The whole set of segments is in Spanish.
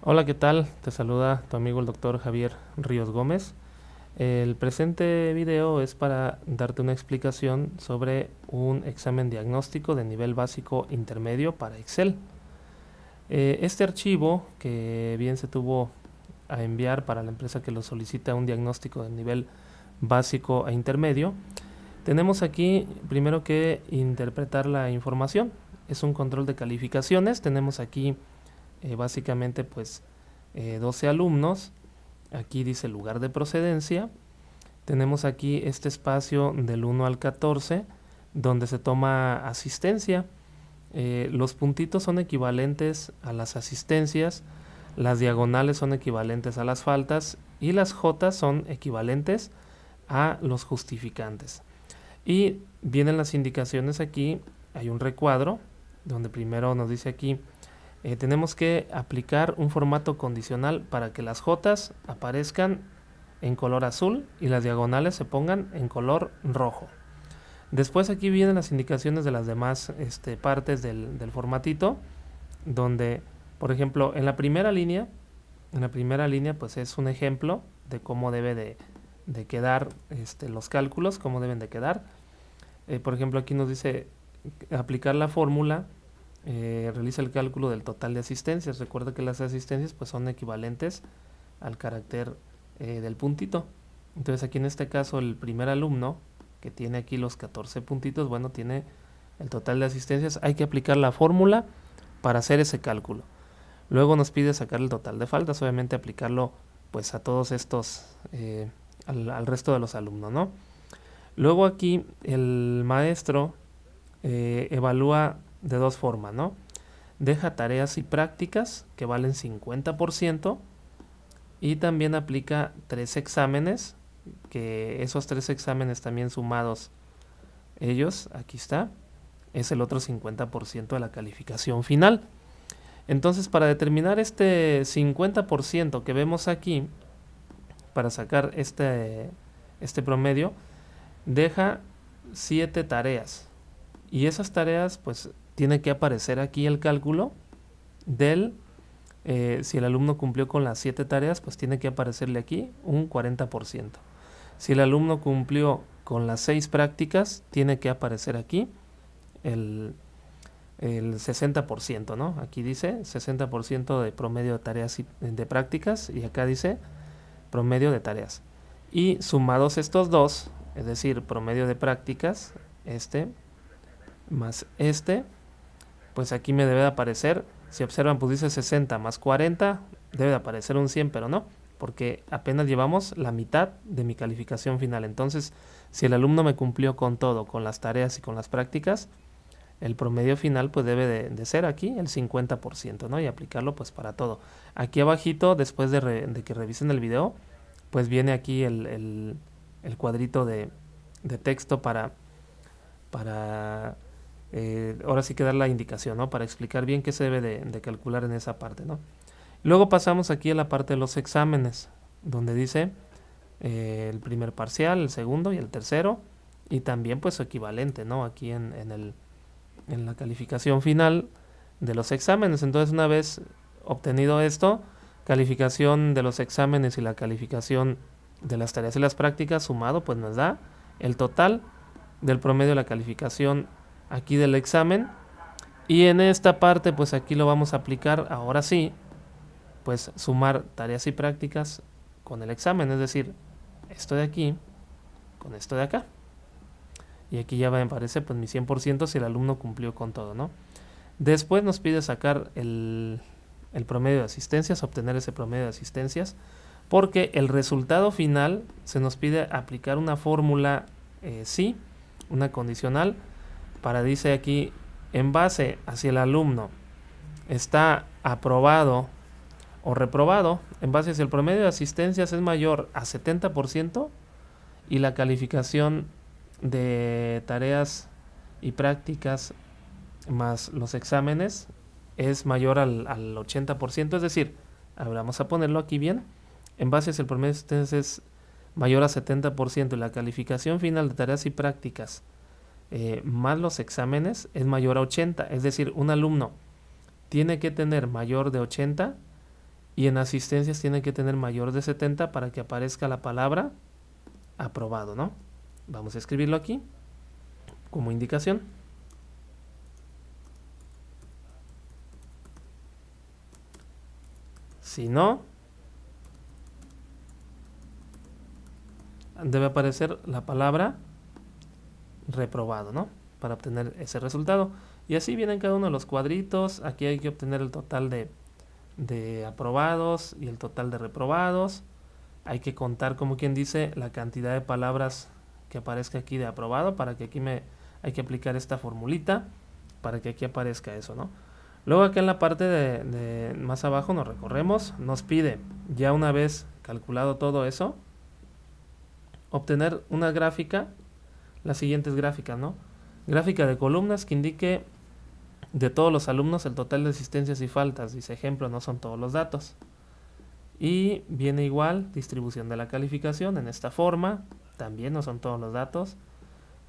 Hola, ¿qué tal? Te saluda tu amigo el doctor Javier Ríos Gómez. El presente video es para darte una explicación sobre un examen diagnóstico de nivel básico intermedio para Excel. Este archivo, que bien se tuvo a enviar para la empresa que lo solicita un diagnóstico de nivel básico e intermedio, tenemos aquí primero que interpretar la información. Es un control de calificaciones. Tenemos aquí básicamente pues 12 alumnos. Aquí dice lugar de procedencia. Tenemos aquí este espacio del 1 al 14 donde se toma asistencia. Los puntitos son equivalentes a las asistencias, las diagonales son equivalentes a las faltas y las J son equivalentes a los justificantes. Y vienen las indicaciones aquí. Hay un recuadro donde primero nos dice aquí tenemos que aplicar un formato condicional para que las Jotas aparezcan en color azul y las diagonales se pongan en color rojo. Después aquí vienen las indicaciones de las demás partes del formatito, donde, por ejemplo, en la primera línea pues es un ejemplo de cómo debe de quedar los cálculos, cómo deben de quedar. Por ejemplo, aquí nos dice aplicar la fórmula. Realiza el cálculo del total de asistencias. Recuerda que las asistencias pues son equivalentes al carácter del puntito. Entonces aquí en este caso el primer alumno que tiene aquí los 14 puntitos, bueno, tiene el total de asistencias. Hay que aplicar la fórmula para hacer ese cálculo. Luego nos pide sacar el total de faltas, obviamente aplicarlo pues a todos estos, al resto de los alumnos, ¿no? Luego aquí el maestro evalúa de dos formas, ¿no? Deja tareas y prácticas que valen 50% y también aplica 3 exámenes, que esos 3 exámenes también sumados ellos, aquí está, es el otro 50% de la calificación final. Entonces, para determinar este 50% que vemos aquí, para sacar este promedio, deja 7 tareas. Y esas tareas, pues, tiene que aparecer aquí el cálculo del, si el alumno cumplió con las 7 tareas, pues tiene que aparecerle aquí un 40%. Si el alumno cumplió con las 6 prácticas, tiene que aparecer aquí el 60%, ¿no? Aquí dice 60% de promedio de tareas de prácticas y acá dice promedio de tareas. Y sumados estos dos, es decir, promedio de prácticas, más pues aquí me debe de aparecer, si observan pues dice 60 más 40, debe de aparecer un 100, pero no, porque apenas llevamos la mitad de mi calificación final. Entonces, si el alumno me cumplió con todo, con las tareas y con las prácticas, el promedio final pues debe de ser aquí el 50%, ¿no? Y aplicarlo pues para todo. Aquí abajito, después de que revisen el video, pues viene aquí el cuadrito de texto para ahora sí que dar la indicación, ¿no? Para explicar bien qué se debe de calcular en esa parte, ¿no? Luego pasamos aquí a la parte de los exámenes, donde dice el primer parcial, el segundo y el tercero, y también pues su equivalente, ¿no? Aquí en la calificación final de los exámenes. Entonces, una vez obtenido esto, calificación de los exámenes y la calificación de las tareas y las prácticas sumado, pues nos da el total del promedio de la calificación aquí del examen. Y en esta parte pues aquí lo vamos a aplicar ahora sí, pues sumar tareas y prácticas con el examen, es decir, esto de aquí con esto de acá, y aquí ya me aparece pues mi 100% si el alumno cumplió con todo, ¿no? Después nos pide sacar el promedio de asistencias, obtener ese promedio de asistencias, porque el resultado final se nos pide aplicar una fórmula sí, una condicional, para, dice aquí, en base a si el alumno está aprobado o reprobado, en base a si el promedio de asistencias es mayor a 70% y la calificación de tareas y prácticas más los exámenes es mayor al 80%, es decir, vamos a ponerlo aquí bien, en base a si el promedio de asistencias es mayor a 70% y la calificación final de tareas y prácticas más los exámenes es mayor a 80, es decir, un alumno tiene que tener mayor de 80 y en asistencias tiene que tener mayor de 70 para que aparezca la palabra aprobado, ¿no? Vamos a escribirlo aquí como indicación. Si no, debe aparecer la palabra reprobado, ¿no? Para obtener ese resultado. Y así vienen cada uno de los cuadritos. Aquí hay que obtener el total de aprobados y el total de reprobados. Hay que contar, como quien dice, la cantidad de palabras que aparezca aquí de aprobado, para que aquí hay que aplicar esta formulita para que aquí aparezca eso, ¿no? Luego acá en la parte de más abajo nos recorremos, nos pide, ya una vez calculado todo eso, obtener una gráfica, las siguientes gráficas, ¿no? Gráfica de columnas que indique de todos los alumnos el total de asistencias y faltas. Dice ejemplo, no son todos los datos. Y viene igual distribución de la calificación en esta forma, también no son todos los datos.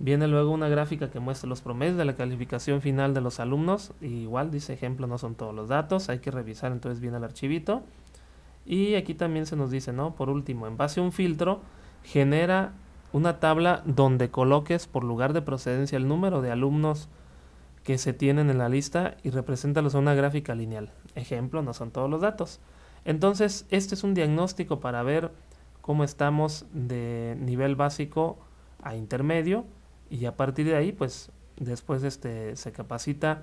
Viene luego una gráfica que muestra los promedios de la calificación final de los alumnos, y igual dice ejemplo, no son todos los datos, hay que revisar entonces bien el archivito. Y aquí también se nos dice, ¿no? Por último, en base a un filtro, genera una tabla donde coloques por lugar de procedencia el número de alumnos que se tienen en la lista y represéntalos en una gráfica lineal. Ejemplo, no son todos los datos. Entonces, este es un diagnóstico para ver cómo estamos de nivel básico a intermedio, y a partir de ahí, pues, después se capacita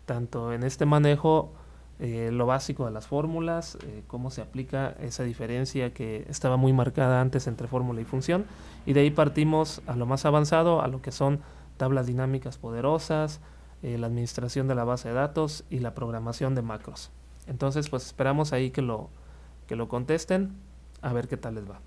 tanto en este manejo, lo básico de las fórmulas, cómo se aplica esa diferencia que estaba muy marcada antes entre fórmula y función, y de ahí partimos a lo más avanzado, a lo que son tablas dinámicas poderosas, la administración de la base de datos y la programación de macros. Entonces, pues esperamos ahí que lo contesten, a ver qué tal les va.